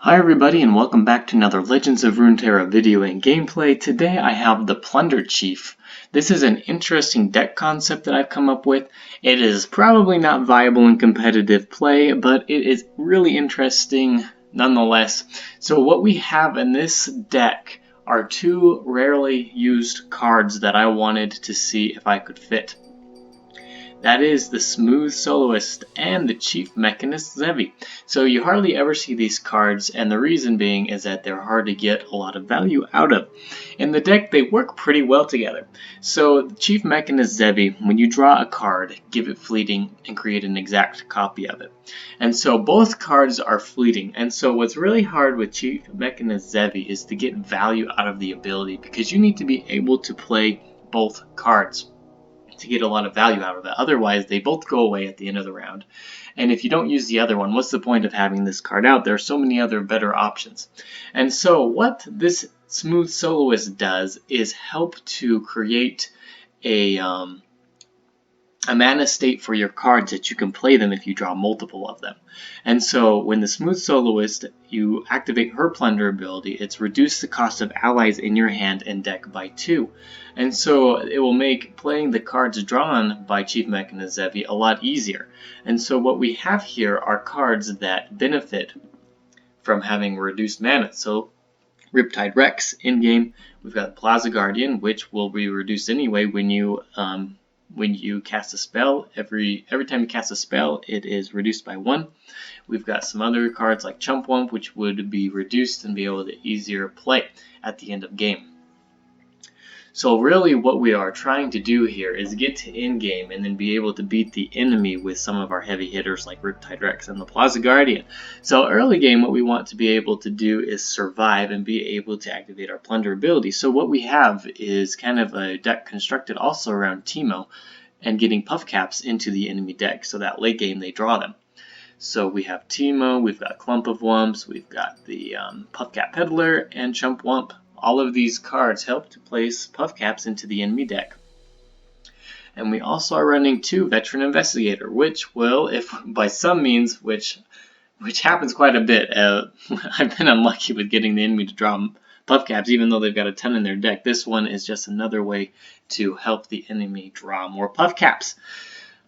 Hi everybody and welcome back to another Legends of Runeterra video and gameplay. Today I have the Plunder Chief. This is an interesting deck concept that I've come up with. It is probably not viable in competitive play, but it is really interesting nonetheless. So what we have in this deck are two rarely used cards that I wanted to see if I could fit. That is the Smooth Soloist and the Chief Mechanist Zevi. So you hardly ever see these cards, and the reason being is that they're hard to get a lot of value out of. In the deck, they work pretty well together. So the Chief Mechanist Zevi, when you draw a card, give it fleeting and create an exact copy of it. And so both cards are fleeting, and so what's really hard with Chief Mechanist Zevi is to get value out of the ability, because you need to be able to play both cards to get a lot of value out of it. Otherwise, they both go away at the end of the round. And if you don't use the other one, what's the point of having this card out? There are so many other better options. And so what this Smooth Soloist does is help to create a mana state for your cards that you can play them if you draw multiple of them. And so when the Smooth Soloist, you activate her Plunder ability, it's reduced the cost of allies in your hand and deck by 2. And so it will make playing the cards drawn by Chief Mechanist Zevi a lot easier. And so what we have here are cards that benefit from having reduced mana. So Riptide Rex in game, we've got Plaza Guardian, which will be reduced anyway when you cast a spell. Every time you cast a spell, it is reduced by 1. We've got some other cards like Chump Wump, which would be reduced and be able to easier play at the end of game. So really what we are trying to do here is get to in-game and then be able to beat the enemy with some of our heavy hitters like Riptide Rex and the Plaza Guardian. So early game, what we want to be able to do is survive and be able to activate our Plunder ability. So what we have is kind of a deck constructed also around Teemo and getting puff caps into the enemy deck so that late game they draw them. So we have Teemo, we've got Clump of Wumps, we've got the Puff Cap Peddler and Chump Wump. All of these cards help to place puff caps into the enemy deck. And we also are running 2 Veteran Investigator, which will, if by some means, which happens quite a bit, I've been unlucky with getting the enemy to draw puff caps, even though they've got a ton in their deck. This one is just another way to help the enemy draw more puff caps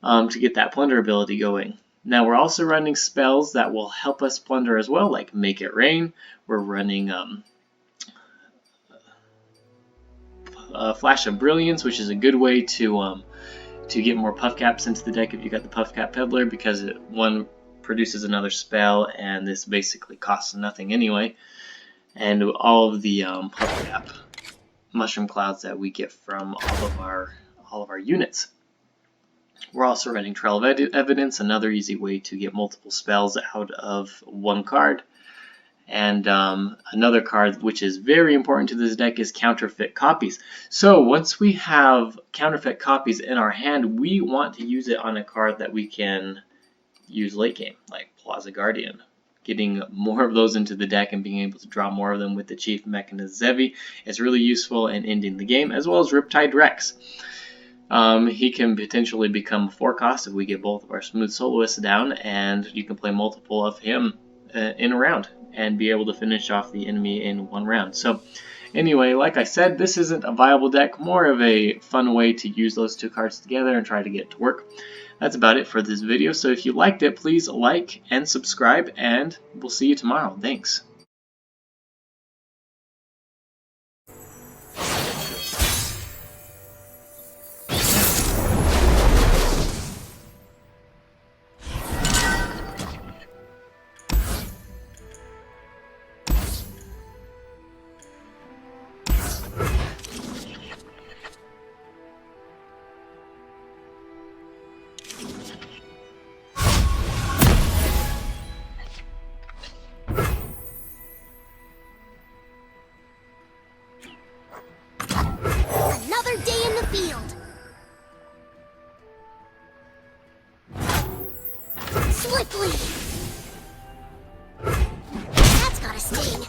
to get that Plunder ability going. Now we're also running spells that will help us plunder as well, like Make It Rain. We're running Flash of Brilliance, which is a good way to get more puff caps into the deck if you got the Puff Cap Peddler, because one produces another spell and this basically costs nothing anyway. And all of the puff cap mushroom clouds that we get from all of our units. We're also running Trail of Evidence, another easy way to get multiple spells out of one card. And another card which is very important to this deck is Counterfeit Copies. So once we have Counterfeit Copies in our hand, we want to use it on a card that we can use late game, like Plaza Guardian. Getting more of those into the deck and being able to draw more of them with the Chief Mechanist Zevi is really useful in ending the game, as well as Riptide Rex. He can potentially become a 4-cost if we get both of our Smooth Soloists down, and you can play multiple of him in a round and be able to finish off the enemy in one round. So anyway, like I said, this isn't a viable deck, more of a fun way to use those 2 cards together and try to get it to work. That's about it for this video. So if you liked it, please like and subscribe, and we'll see you tomorrow. Thanks. Another day in the field. Slickly. That's got a sting.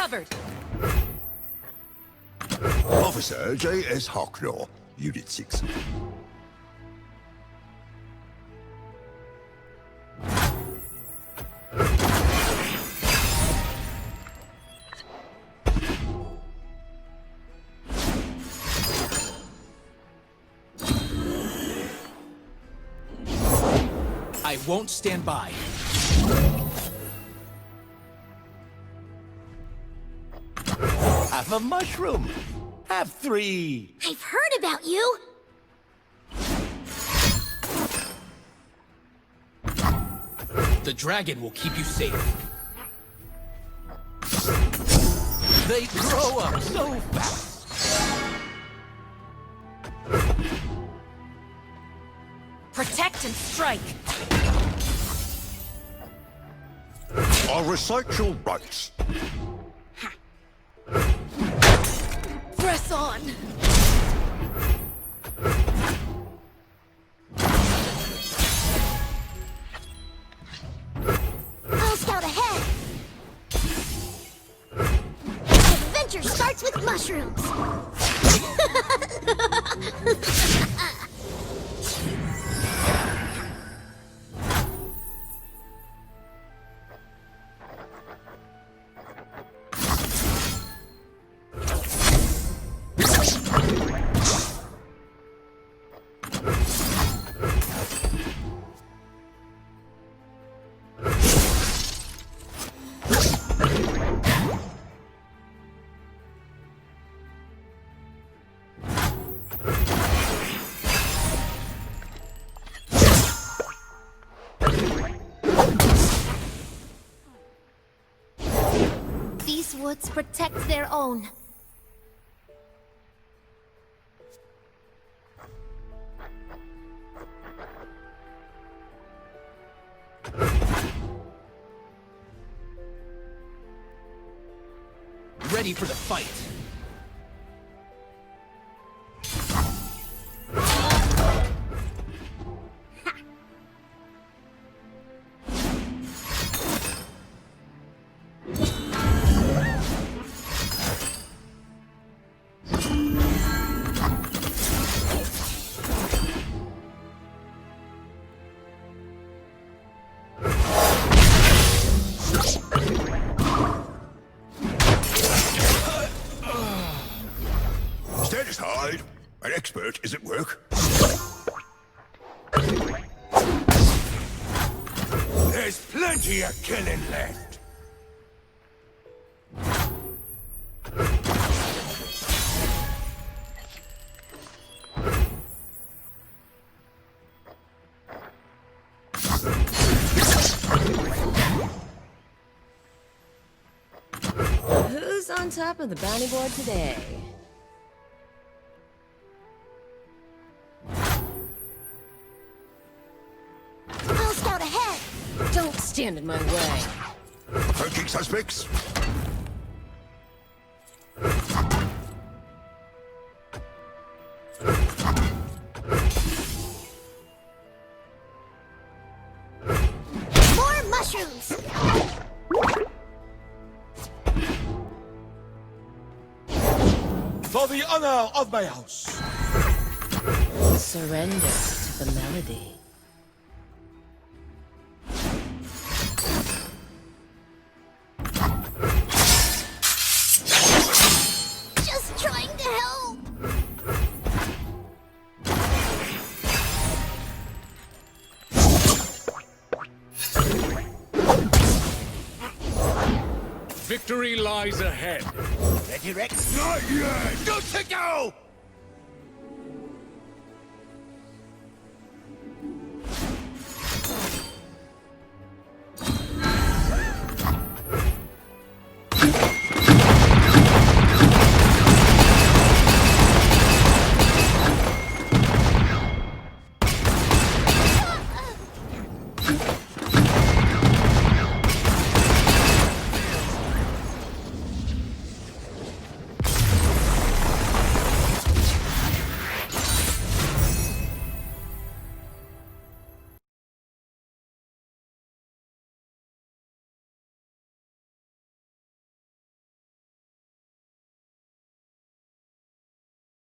covered. Officer J.S. Hawklaw, Unit 6. I won't stand by. Have a mushroom. Have 3. I've heard about you. The dragon will keep you safe. They grow up so fast. Protect and strike. I'll recite your rights. Press on. I'll scout ahead. Adventure starts with mushrooms. These woods protect their own. Ready for the fight. Stand aside. An expert is at work. There's plenty of killing left. Who's on top of the bounty board today? I'll scout ahead. Don't stand in my way. Approaching suspects. More mushrooms. For the honor of my house. Surrender to the melody. Just trying to help. Victory lies ahead. Resurrect. Not yet. Good to go.